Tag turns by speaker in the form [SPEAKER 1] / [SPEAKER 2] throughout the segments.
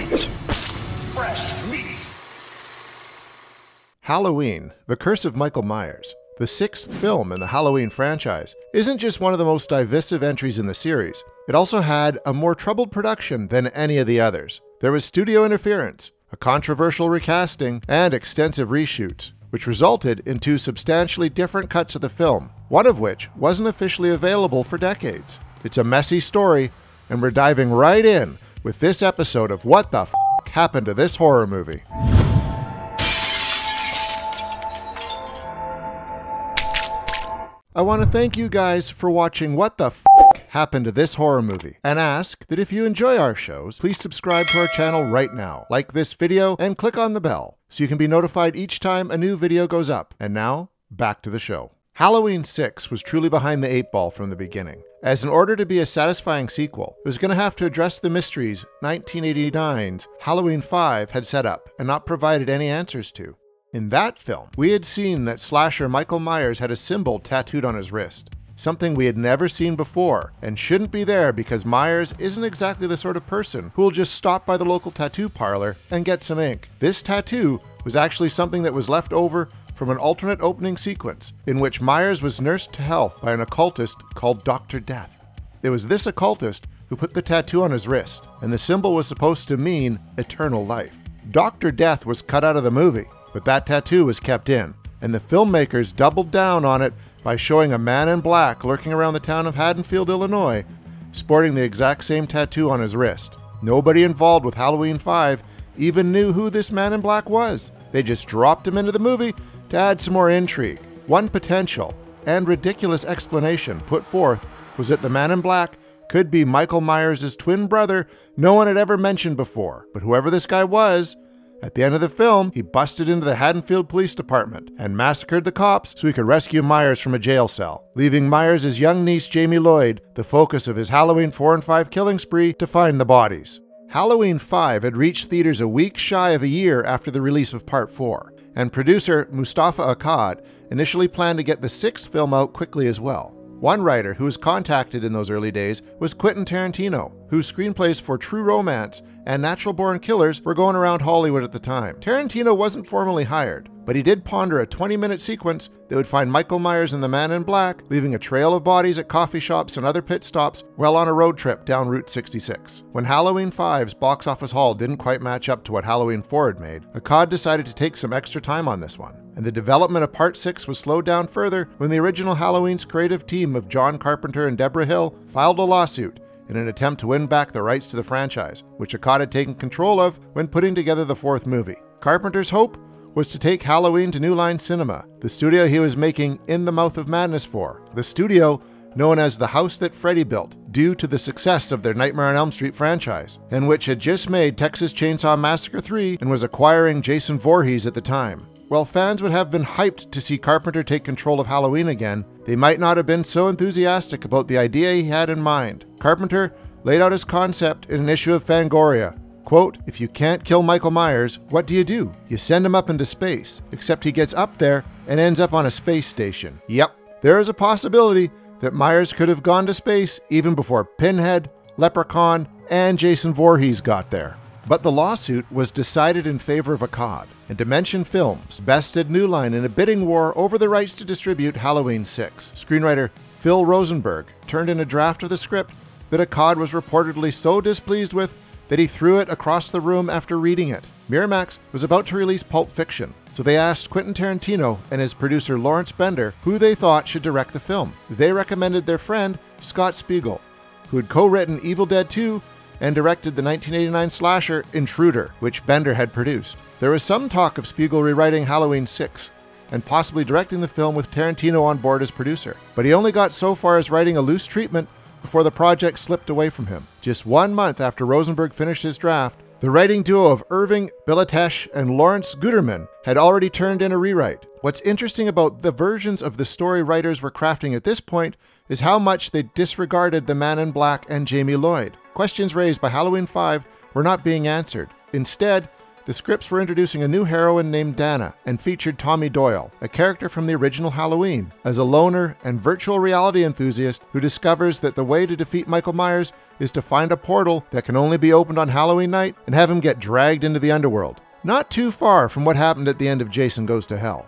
[SPEAKER 1] Fresh meat.
[SPEAKER 2] Halloween, The Curse of Michael Myers, the sixth film in the Halloween franchise, isn't just one of the most divisive entries in the series. It also had a more troubled production than any of the others. There was studio interference, a controversial recasting, and extensive reshoots, which resulted in two substantially different cuts of the film, one of which wasn't officially available for decades. It's a messy story, and we're diving right in with this episode of What the F*** Happened to This Horror Movie. I want to thank you guys for watching What the F*** Happened to This Horror Movie, and ask that if you enjoy our shows, please subscribe to our channel right now, like this video, and click on the bell so you can be notified each time a new video goes up. And now, back to the show. Halloween 6 was truly behind the 8 ball from the beginning, as in order to be a satisfying sequel, it was going to have to address the mysteries 1989's Halloween 5 had set up and not provided any answers to. In that film, we had seen that slasher Michael Myers had a symbol tattooed on his wrist, something we had never seen before and shouldn't be there because Myers isn't exactly the sort of person who will just stop by the local tattoo parlor and get some ink. This tattoo was actually something that was left over from an alternate opening sequence in which Myers was nursed to health by an occultist called Dr. Death. It was this occultist who put the tattoo on his wrist, and the symbol was supposed to mean eternal life. Dr. Death was cut out of the movie, but that tattoo was kept in, and the filmmakers doubled down on it by showing a man in black lurking around the town of Haddonfield, Illinois, sporting the exact same tattoo on his wrist. Nobody involved with Halloween 5 even knew who this man in black was. They just dropped him into the movie to add some more intrigue. One potential and ridiculous explanation put forth was that the man in black could be Michael Myers' twin brother no one had ever mentioned before. But whoever this guy was, at the end of the film, he busted into the Haddonfield Police Department and massacred the cops so he could rescue Myers from a jail cell, leaving Myers' young niece Jamie Lloyd the focus of his Halloween 4 and 5 killing spree to find the bodies. Halloween 5 had reached theaters a week shy of a year after the release of Part 4, and producer Mustafa Akkad initially planned to get the sixth film out quickly as well. One writer who was contacted in those early days was Quentin Tarantino, whose screenplays for True Romance and Natural Born Killers were going around Hollywood at the time. Tarantino wasn't formally hired, but he did ponder a 20-minute sequence that would find Michael Myers and the Man in Black leaving a trail of bodies at coffee shops and other pit stops while on a road trip down Route 66. When Halloween 5's box office haul didn't quite match up to what Halloween 4 had made, Akkad decided to take some extra time on this one, and the development of Part 6 was slowed down further when the original Halloween's creative team of John Carpenter and Deborah Hill filed a lawsuit in an attempt to win back the rights to the franchise, which Akkad had taken control of when putting together the fourth movie. Carpenter's hope was to take Halloween to New Line Cinema, the studio he was making In the Mouth of Madness for, the studio known as the House That Freddy Built due to the success of their Nightmare on Elm Street franchise, and which had just made Texas Chainsaw Massacre 3 and was acquiring Jason Voorhees at the time. While fans would have been hyped to see Carpenter take control of Halloween again, they might not have been so enthusiastic about the idea he had in mind. Carpenter laid out his concept in an issue of Fangoria. Quote, "If you can't kill Michael Myers, what do? You send him up into space, except he gets up there and ends up on a space station. Yep, there is a possibility that Myers could have gone to space even before Pinhead, Leprechaun, and Jason Voorhees got there." But the lawsuit was decided in favor of Akkad, and Dimension Films bested New Line in a bidding war over the rights to distribute Halloween 6. Screenwriter Phil Rosenberg turned in a draft of the script that Akkad was reportedly so displeased with that he threw it across the room after reading it. Miramax was about to release Pulp Fiction, so they asked Quentin Tarantino and his producer Lawrence Bender who they thought should direct the film. They recommended their friend Scott Spiegel, who had co-written Evil Dead 2 and directed the 1989 slasher Intruder, which Bender had produced. There was some talk of Spiegel rewriting Halloween 6 and possibly directing the film with Tarantino on board as producer, but he only got so far as writing a loose treatment before the project slipped away from him. Just 1 month after Rosenberg finished his draft, the writing duo of Irving Bilatesh and Lawrence Guterman had already turned in a rewrite. What's interesting about the versions of the story writers were crafting at this point is how much they disregarded the Man in Black and Jamie Lloyd. Questions raised by Halloween 5 were not being answered. Instead, the scripts were introducing a new heroine named Dana and featured Tommy Doyle, a character from the original Halloween, as a loner and virtual reality enthusiast who discovers that the way to defeat Michael Myers is to find a portal that can only be opened on Halloween night and have him get dragged into the underworld. Not too far from what happened at the end of Jason Goes to Hell.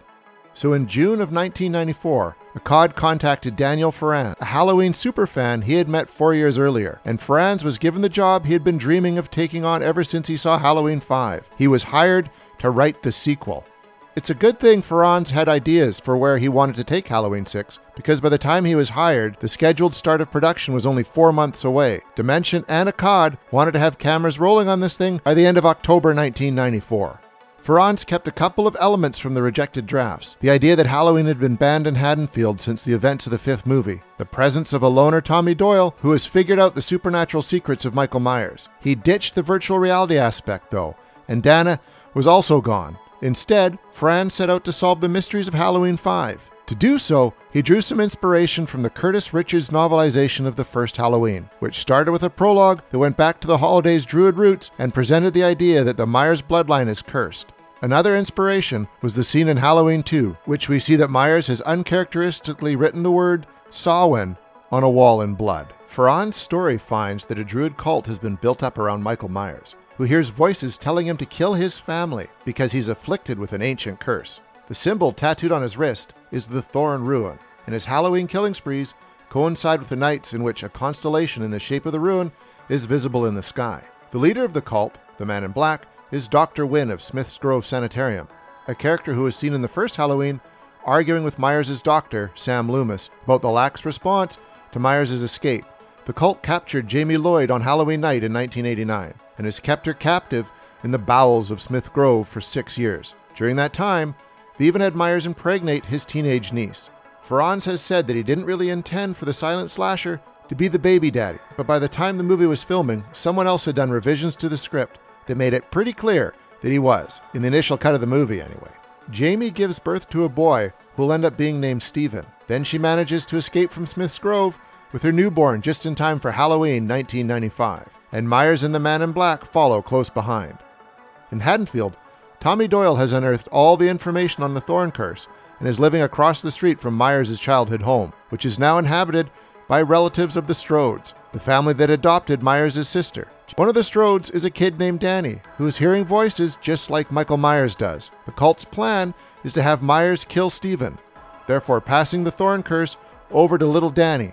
[SPEAKER 2] So in June of 1994, Akkad contacted Daniel Farran, a Halloween superfan he had met 4 years earlier, and Farran was given the job he had been dreaming of taking on ever since he saw Halloween 5. He was hired to write the sequel. It's a good thing Farran had ideas for where he wanted to take Halloween 6, because by the time he was hired, the scheduled start of production was only 4 months away. Dimension and Akkad wanted to have cameras rolling on this thing by the end of October 1994. Farran kept a couple of elements from the rejected drafts. The idea that Halloween had been banned in Haddonfield since the events of the 5th movie. The presence of a loner Tommy Doyle who has figured out the supernatural secrets of Michael Myers. He ditched the virtual reality aspect though, and Dana was also gone. Instead, Farran set out to solve the mysteries of Halloween 5. To do so, he drew some inspiration from the Curtis Richards novelization of the first Halloween, which started with a prologue that went back to the holiday's Druid roots and presented the idea that the Myers bloodline is cursed. Another inspiration was the scene in Halloween 2, which we see that Myers has uncharacteristically written the word Samhain on a wall in blood. Farran's story finds that a Druid cult has been built up around Michael Myers, who hears voices telling him to kill his family because he's afflicted with an ancient curse. The symbol tattooed on his wrist is the Thorn Ruin, and his Halloween killing sprees coincide with the nights in which a constellation in the shape of the ruin is visible in the sky. The leader of the cult, the Man in Black, is Dr. Wynn of Smith's Grove Sanitarium, a character who was seen in the first Halloween arguing with Myers' doctor, Sam Loomis, about the lax response to Myers' escape. The cult captured Jamie Lloyd on Halloween night in 1989 and has kept her captive in the bowels of Smith Grove for 6 years. During that time, they even had Myers impregnate his teenage niece. Farran has said that he didn't really intend for the silent slasher to be the baby daddy, but by the time the movie was filming, someone else had done revisions to the script that made it pretty clear that he was, in the initial cut of the movie anyway. Jamie gives birth to a boy who will end up being named Stephen. Then she manages to escape from Smith's Grove with her newborn just in time for Halloween 1995, and Myers and the Man in Black follow close behind. In Haddonfield, Tommy Doyle has unearthed all the information on the Thorn Curse and is living across the street from Myers' childhood home, which is now inhabited by relatives of the Strodes, the family that adopted Myers' sister. One of the Strodes is a kid named Danny, who is hearing voices just like Michael Myers does. The cult's plan is to have Myers kill Stephen, therefore passing the Thorn Curse over to little Danny.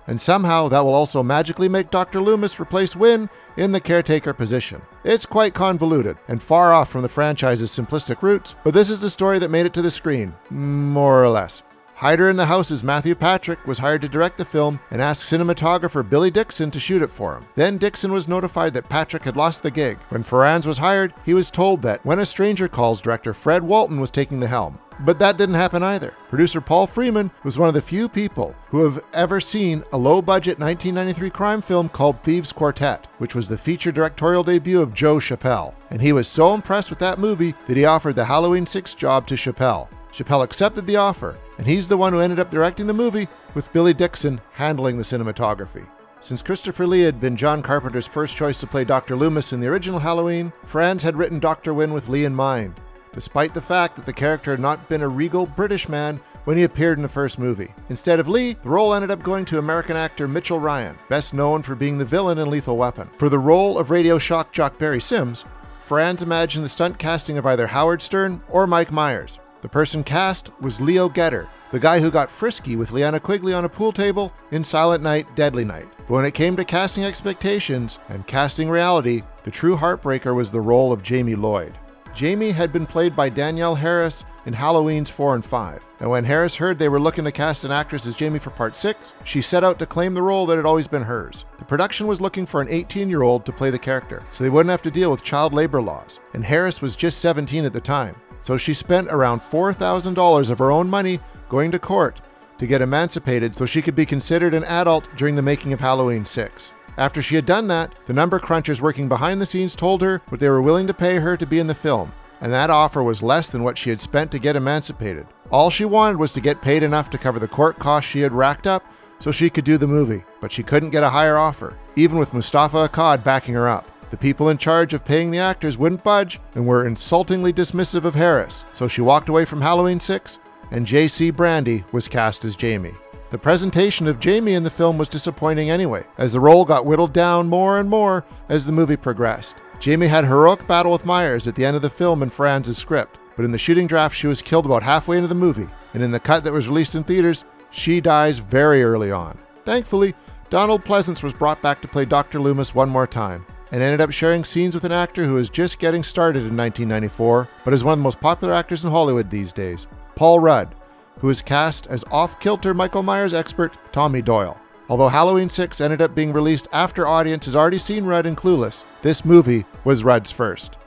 [SPEAKER 2] And somehow that will also magically make Dr. Loomis replace Wynn in the caretaker position. It's quite convoluted and far off from the franchise's simplistic roots, but this is the story that made it to the screen, more or less. Hider in the House's Matthew Patrick was hired to direct the film and asked cinematographer Billy Dixon to shoot it for him. Then Dixon was notified that Patrick had lost the gig. When Farran was hired, he was told that When a Stranger Calls director Fred Walton was taking the helm. But that didn't happen either. Producer Paul Freeman was one of the few people who have ever seen a low-budget 1993 crime film called Thieves Quartet, which was the feature directorial debut of Joe Chappelle. And he was so impressed with that movie that he offered the Halloween 6 job to Chappelle. Chappelle accepted the offer, and he's the one who ended up directing the movie, with Billy Dixon handling the cinematography. Since Christopher Lee had been John Carpenter's first choice to play Dr. Loomis in the original Halloween, Farran had written Dr. Wynn with Lee in mind, despite the fact that the character had not been a regal British man when he appeared in the first movie. Instead of Lee, the role ended up going to American actor Mitchell Ryan, best known for being the villain in Lethal Weapon. For the role of radio shock jock Barry Sims, Farran imagined the stunt casting of either Howard Stern or Mike Myers. The person cast was Leo Getter, the guy who got frisky with Liana Quigley on a pool table in Silent Night, Deadly Night. But when it came to casting expectations and casting reality, the true heartbreaker was the role of Jamie Lloyd. Jamie had been played by Danielle Harris in Halloween's 4 and 5, and when Harris heard they were looking to cast an actress as Jamie for part 6, she set out to claim the role that had always been hers. The production was looking for an 18-year-old to play the character, so they wouldn't have to deal with child labor laws, and Harris was just 17 at the time. So she spent around $4,000 of her own money going to court to get emancipated so she could be considered an adult during the making of Halloween 6. After she had done that, the number crunchers working behind the scenes told her what they were willing to pay her to be in the film, and that offer was less than what she had spent to get emancipated. All she wanted was to get paid enough to cover the court costs she had racked up so she could do the movie, but she couldn't get a higher offer, even with Mustafa Akkad backing her up. The people in charge of paying the actors wouldn't budge and were insultingly dismissive of Harris, so she walked away from Halloween 6, and J.C. Brandy was cast as Jamie. The presentation of Jamie in the film was disappointing anyway, as the role got whittled down more and more as the movie progressed. Jamie had a heroic battle with Myers at the end of the film in Franz's script, but in the shooting draft she was killed about halfway into the movie, and in the cut that was released in theaters, she dies very early on. Thankfully, Donald Pleasence was brought back to play Dr. Loomis one more time, and ended up sharing scenes with an actor who was just getting started in 1994, but is one of the most popular actors in Hollywood these days, Paul Rudd, who is cast as off-kilter Michael Myers expert Tommy Doyle. Although Halloween 6 ended up being released after audiences had already seen Rudd in Clueless, this movie was Rudd's first.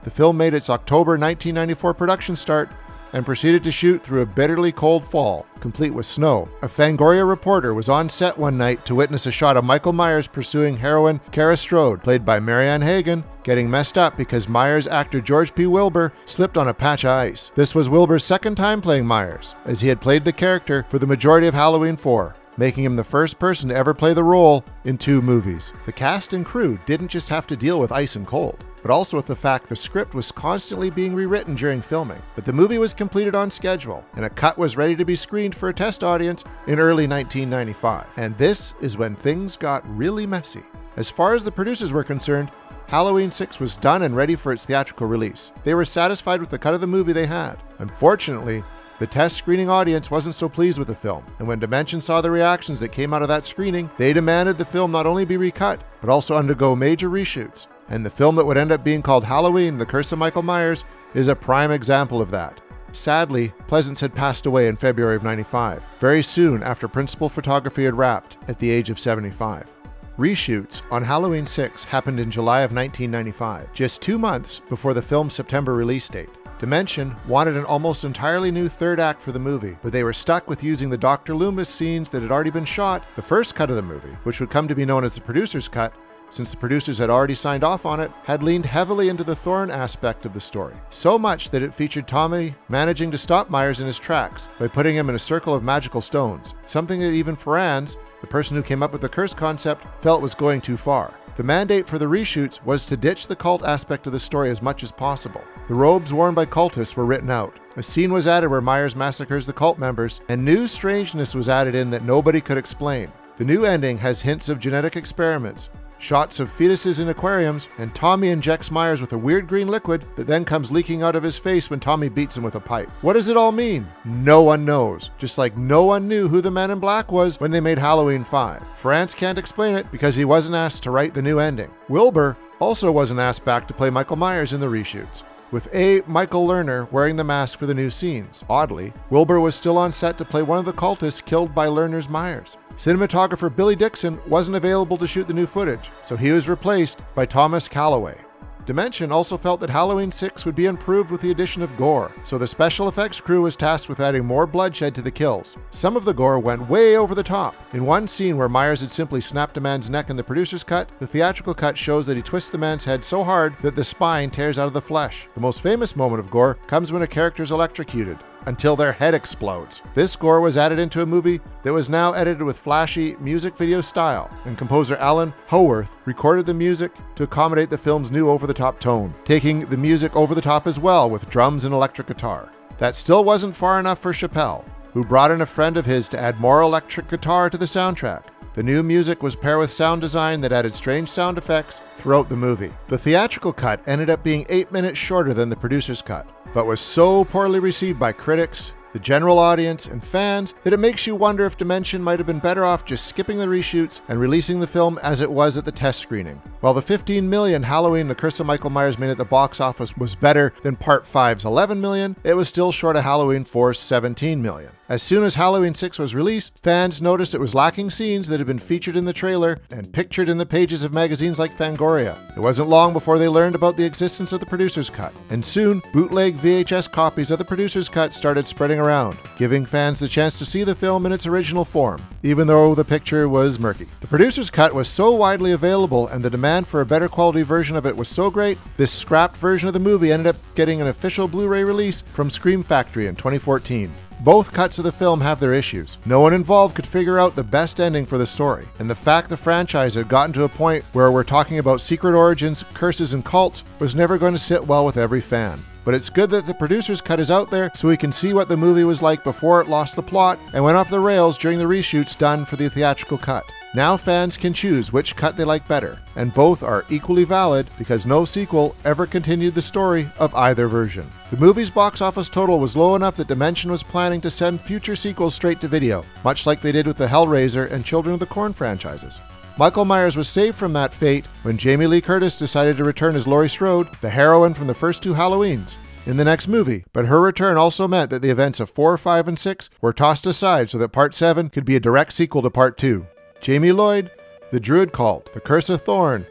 [SPEAKER 2] The film made its October 1994 production start and proceeded to shoot through a bitterly cold fall, complete with snow. A Fangoria reporter was on set one night to witness a shot of Michael Myers pursuing heroine Kara Strode, played by Marianne Hagan, getting messed up because Myers actor George P. Wilbur slipped on a patch of ice. This was Wilbur's second time playing Myers, as he had played the character for the majority of Halloween 4. Making him the first person to ever play the role in 2 movies. The cast and crew didn't just have to deal with ice and cold, but also with the fact the script was constantly being rewritten during filming. But the movie was completed on schedule, and a cut was ready to be screened for a test audience in early 1995. And this is when things got really messy. As far as the producers were concerned, Halloween 6 was done and ready for its theatrical release. They were satisfied with the cut of the movie they had. Unfortunately, the test screening audience wasn't so pleased with the film, and when Dimension saw the reactions that came out of that screening, they demanded the film not only be recut, but also undergo major reshoots. And the film that would end up being called Halloween: The Curse of Michael Myers is a prime example of that. Sadly, Pleasence had passed away in February of '95, very soon after principal photography had wrapped at the age of 75. Reshoots on Halloween 6 happened in July of 1995, just 2 months before the film's September release date. Dimension wanted an almost entirely new third act for the movie, but they were stuck with using the Dr. Loomis scenes that had already been shot, the first cut of the movie, which would come to be known as the producer's cut, since the producers had already signed off on it, had leaned heavily into the Thorn aspect of the story. So much that it featured Tommy managing to stop Myers in his tracks by putting him in a circle of magical stones, something that even Franz, the person who came up with the curse concept, felt was going too far. The mandate for the reshoots was to ditch the cult aspect of the story as much as possible. The robes worn by cultists were written out. A scene was added where Myers massacres the cult members, and new strangeness was added in that nobody could explain. The new ending has hints of genetic experiments, shots of fetuses in aquariums, and Tommy injects Myers with a weird green liquid that then comes leaking out of his face when Tommy beats him with a pipe. What does it all mean? No one knows. Just like no one knew who the Man in Black was when they made Halloween 5. Franz can't explain it because he wasn't asked to write the new ending. Wilbur also wasn't asked back to play Michael Myers in the reshoots, with A. Michael Lerner wearing the mask for the new scenes. Oddly, Wilbur was still on set to play one of the cultists killed by Lerner's Myers. Cinematographer Billy Dixon wasn't available to shoot the new footage, so he was replaced by Thomas Calloway. Dimension also felt that Halloween 6 would be improved with the addition of gore, so the special effects crew was tasked with adding more bloodshed to the kills. Some of the gore went way over the top. In one scene where Myers had simply snapped a man's neck in the producer's cut, the theatrical cut shows that he twists the man's head so hard that the spine tears out of the flesh. The most famous moment of gore comes when a character is electrocuted until their head explodes. This gore was added into a movie that was now edited with flashy music video style, and composer Alan Howarth recorded the music to accommodate the film's new over-the-top tone, taking the music over the top as well with drums and electric guitar. That still wasn't far enough for Chappelle, who brought in a friend of his to add more electric guitar to the soundtrack. The new music was paired with sound design that added strange sound effects throughout the movie. The theatrical cut ended up being 8 minutes shorter than the producer's cut, but was so poorly received by critics, the general audience, and fans that it makes you wonder if Dimension might have been better off just skipping the reshoots and releasing the film as it was at the test screening. While the $15 million Halloween: The Curse of Michael Myers made at the box office was better than Part 5's $11 million, it was still short of Halloween 4's $17 million. As soon as Halloween 6 was released, fans noticed it was lacking scenes that had been featured in the trailer and pictured in the pages of magazines like Fangoria. It wasn't long before they learned about the existence of the producer's cut, and soon bootleg VHS copies of the producer's cut started spreading around, giving fans the chance to see the film in its original form, even though the picture was murky. The producer's cut was so widely available and the demand for a better quality version of it was so great, this scrapped version of the movie ended up getting an official Blu-ray release from Scream Factory in 2014. Both cuts of the film have their issues. No one involved could figure out the best ending for the story, and the fact the franchise had gotten to a point where we're talking about secret origins, curses, and cults was never going to sit well with every fan. But it's good that the producer's cut is out there so we can see what the movie was like before it lost the plot and went off the rails during the reshoots done for the theatrical cut. Now fans can choose which cut they like better, and both are equally valid because no sequel ever continued the story of either version. The movie's box office total was low enough that Dimension was planning to send future sequels straight to video, much like they did with the Hellraiser and Children of the Corn franchises. Michael Myers was saved from that fate when Jamie Lee Curtis decided to return as Laurie Strode, the heroine from the first two Halloweens, in the next movie, but her return also meant that the events of 4, 5, and 6 were tossed aside so that Part 7 could be a direct sequel to Part 2. Jamie Lloyd, the Druid Cult, the Curse of Thorn,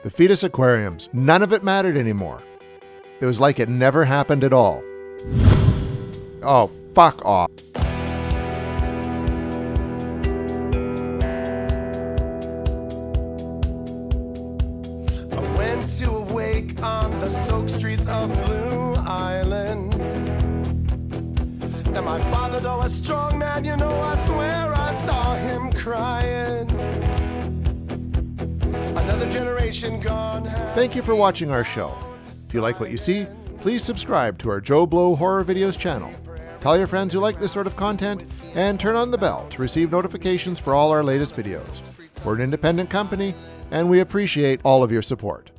[SPEAKER 2] the Fetus Aquariums, none of it mattered anymore. It was like it never happened at all. Oh, fuck off.
[SPEAKER 1] I went to a wake on the soaked streets of Blue Island. And my father, though a strong man, you know, I swear I saw him crying. Another generation gone.
[SPEAKER 2] Thank you for watching our show. If you like what you see, please subscribe to our Joe Blow Horror Videos channel. Tell your friends who like this sort of content, and turn on the bell to receive notifications for all our latest videos. We're an independent company, and we appreciate all of your support.